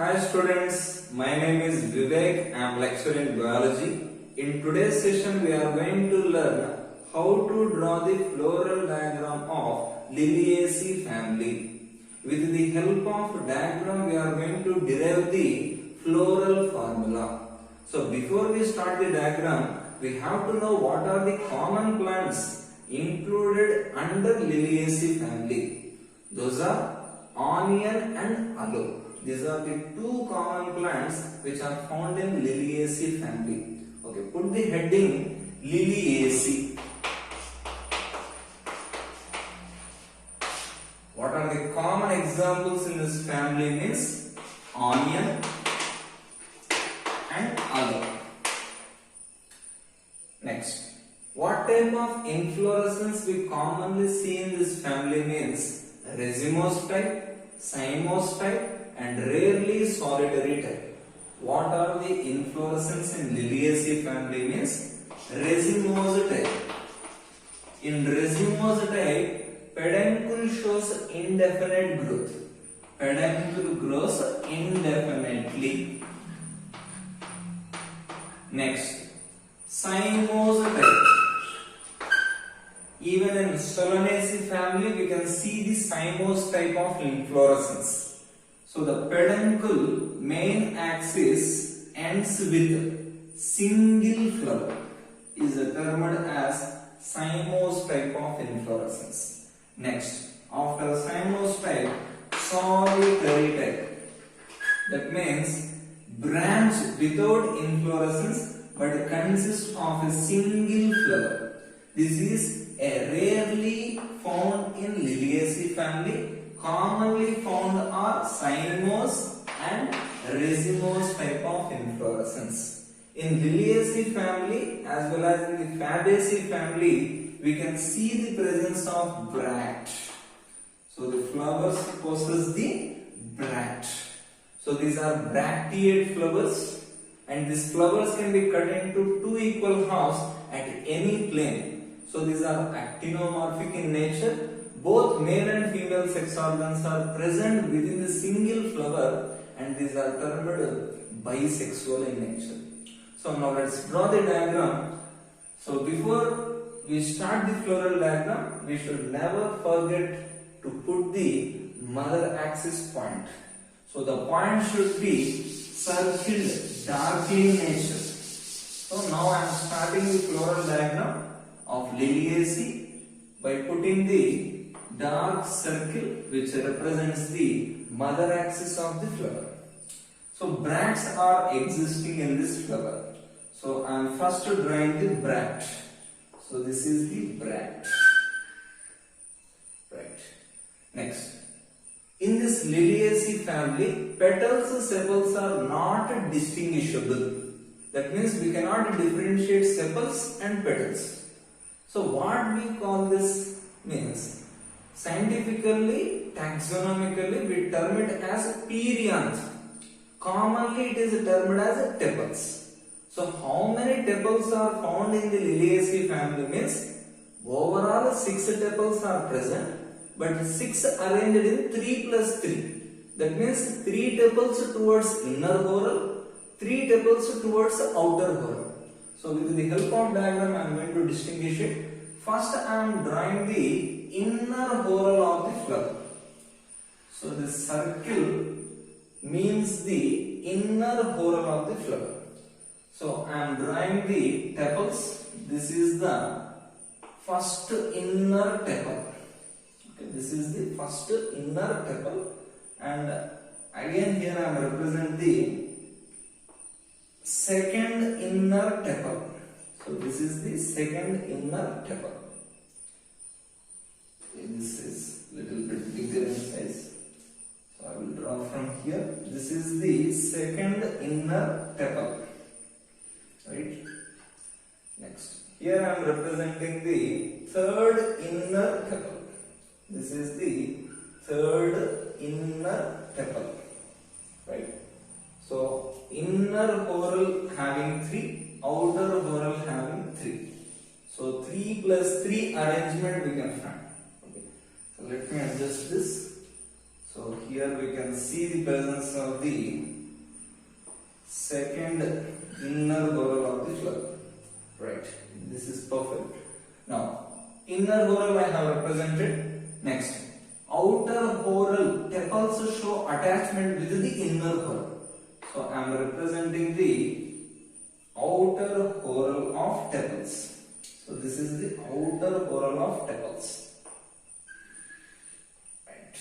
Hi students, my name is Vivek. I am lecturer in biology. In today's session we are going to learn how to draw the floral diagram of Liliaceae family. With the help of diagram we are going to derive the floral formula. So before we start the diagram, we have to know what are the common plants included under Liliaceae family. Those are onion and aloe. These are the two common plants which are found in Liliaceae family. Okay, put the heading Liliaceae. What are the common examples in this family means onion and aloe. Next, what type of inflorescence we commonly see in this family means racemose type, cymose type, and rarely solitary type. What are the inflorescence in Liliaceae family means racemose type. In racemose type, peduncle shows indefinite growth. Peduncle grows indefinitely. Next, cymose type. Even in Solanaceae family, we can see the cymose type of inflorescence. So the peduncle main axis ends with single flower is termed as cymose type of inflorescence. Next, after cymose type, solitary type. That means branch without inflorescence but consists of a single flower. This is a rarely found in Liliaceae family. Commonly found are cymose and racemose type of inflorescence. In Liliaceae family as well as in the Fabaceae family, we can see the presence of bract. So the flowers possess the bract. So these are bracteate flowers, and these flowers can be cut into two equal halves at any plane. So these are actinomorphic in nature. Both male and female sex organs are present within the single flower, and these are termed bisexual in nature. So now let's draw the diagram. So before we start the floral diagram, we should never forget to put the mother axis point. So the point should be circled darkly in nature. So now I am starting the floral diagram of Liliaceae by putting the dark circle which represents the mother axis of the flower. So bracts are existing in this flower. So I am first drawing the bract. So this is the bract. Right. Next, in this Liliaceae family, petals sepals are not distinguishable. That means we cannot differentiate sepals and petals. So what we call this means, scientifically, taxonomically, we term it as perianth. Commonly, it is termed as tepals. So, how many tepals are found in the Liliaceae family means overall 6 tepals are present, but 6 arranged in 3 plus 3. That means 3 tepals towards inner whorl, 3 tepals towards outer whorl. So, with the help of diagram, I am going to distinguish it. First, I am drawing the inner whorl of the flower. So this circle means the inner whorl of the flower. So I am drawing the tepals. This is the first inner tepal. Okay, this is the first inner tepal, and again here I am representing the second inner tepal. So this is the second inner tepal. This is little bit bigger in size. So I will draw from here. This is the second inner tepal. Right? Next, here I am representing the third inner tepal. This is the third inner tepal. Right? So inner whorl having 3, outer whorl having 3. So 3 plus 3 arrangement we can find. Okay. So let me adjust this. So here we can see the presence of the second inner whorl of the flower. Right. This is perfect. Now, inner whorl I have represented. Next, outer whorl tepals show attachment with the inner whorl. So I am representing the outer whorl of tepals. So this is the outer whorl of tepals. Right.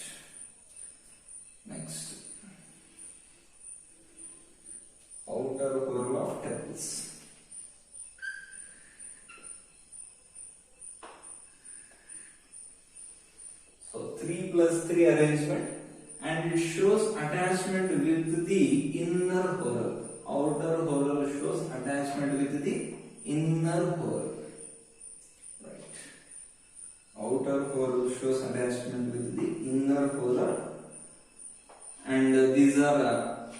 Next, outer whorl of tepals. So 3 plus 3 arrangement, and it shows attachment with the inner whorl. Outer whorl shows attachment with the inner whorl. Right. Outer whorl shows attachment with the inner whorl, and these are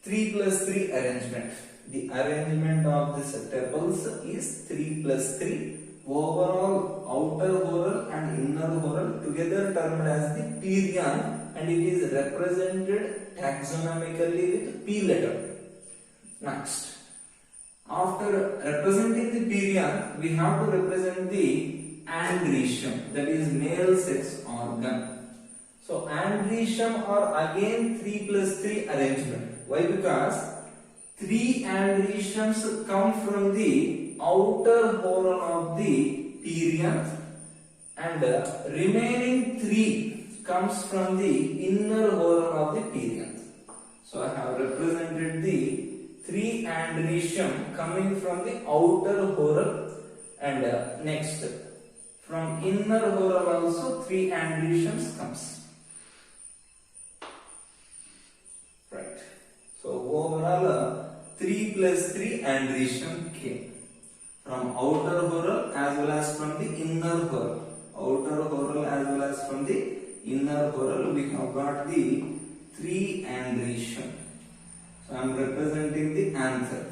3 plus 3 arrangement. The arrangement of this tepals is 3 plus 3. Overall, outer whorl and inner whorl together termed as the perianth, and it is represented taxonomically with P letter. Next, after representing the perianth, we have to represent the andrecium, that is male sex organ. So andrecium are again 3 plus 3 arrangement. Why? Because 3 andreciums come from the outer whorl of the perianth, and remaining 3 comes from the inner whorl of the perianth. So I have represented the 3 andrecium coming from the outer whorl, and next from inner whorl also 3 andreciums comes. Right. So overall 3 plus 3 andrecium came from outer whorl as well as from the inner whorl. Outer whorl as well as from the inner whorl, we have got the 3 andrecium. So I am representing the anther.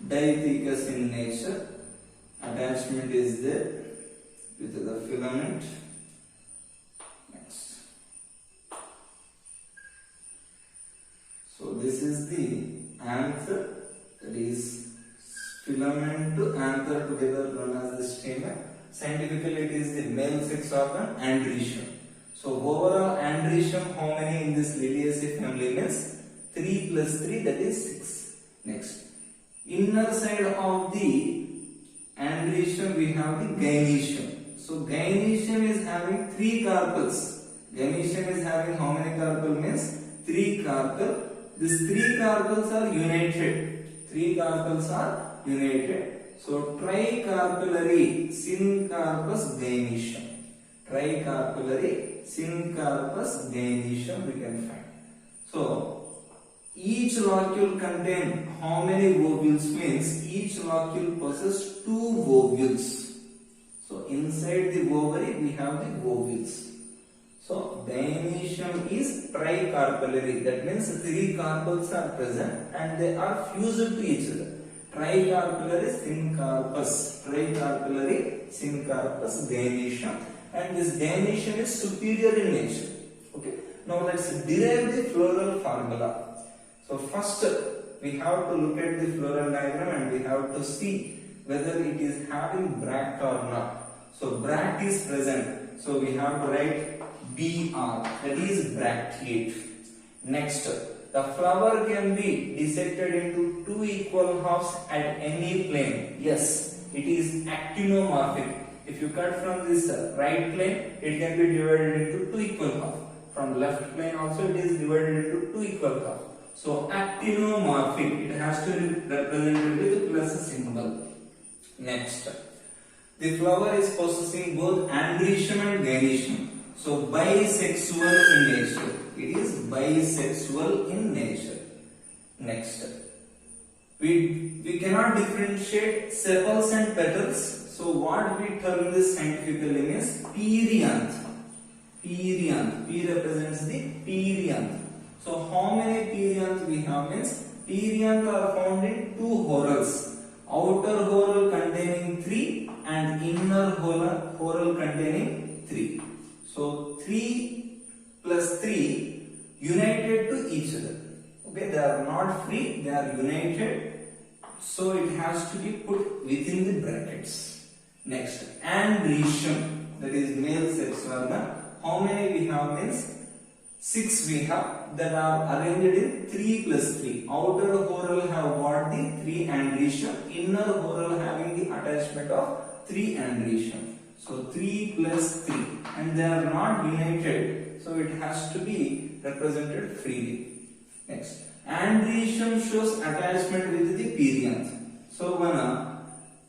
Dithecous in nature. Attachment is there with the filament. Next. So this is the anther, that is filament to anther together known as the stamen. Scientifically it is the male sex organ, andrecium. So overall andrecium, how many in this Liliaceae family means 3 plus 3, that is 6. Next, inner side of the andrecium we have the gynoecium. So gynoecium is having 3 carpels. Gynoecium is having how many carpels means 3 carpels. These 3 carpels are united. 3 carpels are united. So tricarpellary syncarpus gynoecium. Tricarpellary syncarpus gynoecium we can find. So each locule contain how many ovules means each locule possesses 2 ovules. So inside the ovary we have the ovules. So gynoecium is tricarpellary, that means 3 carpels are present and they are fused to each other. Tricarpellary syncarpus gynoecium, and this gynoecium is superior in nature. Okay. Now let's derive the floral formula. So first we have to look at the floral diagram and we have to see whether it is having bract or not. So bract is present. So we have to write BR, that is bracteate. Next, the flower can be dissected into 2 equal halves at any plane. Yes, it is actinomorphic. If you cut from this right plane, it can be divided into 2 equal halves. From left plane also it is divided into 2 equal halves. So actinomorphic, it has to be represented with plus symbol. Next, the flower is possessing both andrecium and gynoecium. So bisexual in nature. It is bisexual in nature. Next, we cannot differentiate sepals and petals. So what we term this scientifically means perianth. Perianth. P represents the perianth. So how many perianth we have means perianth are found in 2 whorls. Outer whorl containing 3 and inner whorl containing 3. So 3 plus 3 united to each other. Okay, they are not free, they are united. So it has to be put within the brackets. Next, andrecium, that is male sex organ. How many we have means 6 we have that are arranged in 3 plus 3. Outer whorl have got the 3 andrecium, inner whorl having the attachment of 3 andrecium. So 3 plus 3, and they are not united, so it has to be represented freely. Next, andrecium shows attachment with the perianth. So one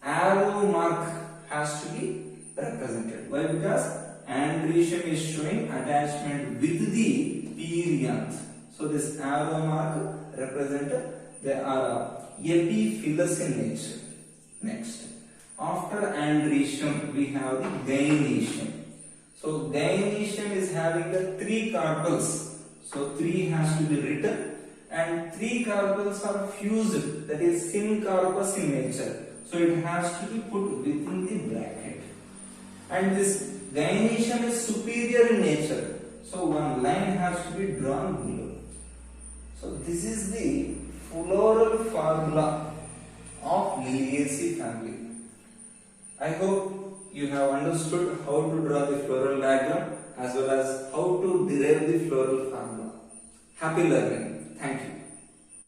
arrow mark has to be represented. Why? Because andrecium is showing attachment with the perianth. So this arrow mark represented they are epiphyllous in nature. Next, after andrecium we have the gynoecium. So gynoecium is having the 3 carpels. So 3 has to be written, and 3 carpels are fused, that is syncarpous in nature. So it has to be put within the bracket. And this gynoecium is superior in nature. So one line has to be drawn below. So this is the floral formula of Liliaceae family. I hope you have understood how to draw the floral diagram as well as how to derive the floral formula. Happy learning. Thank you.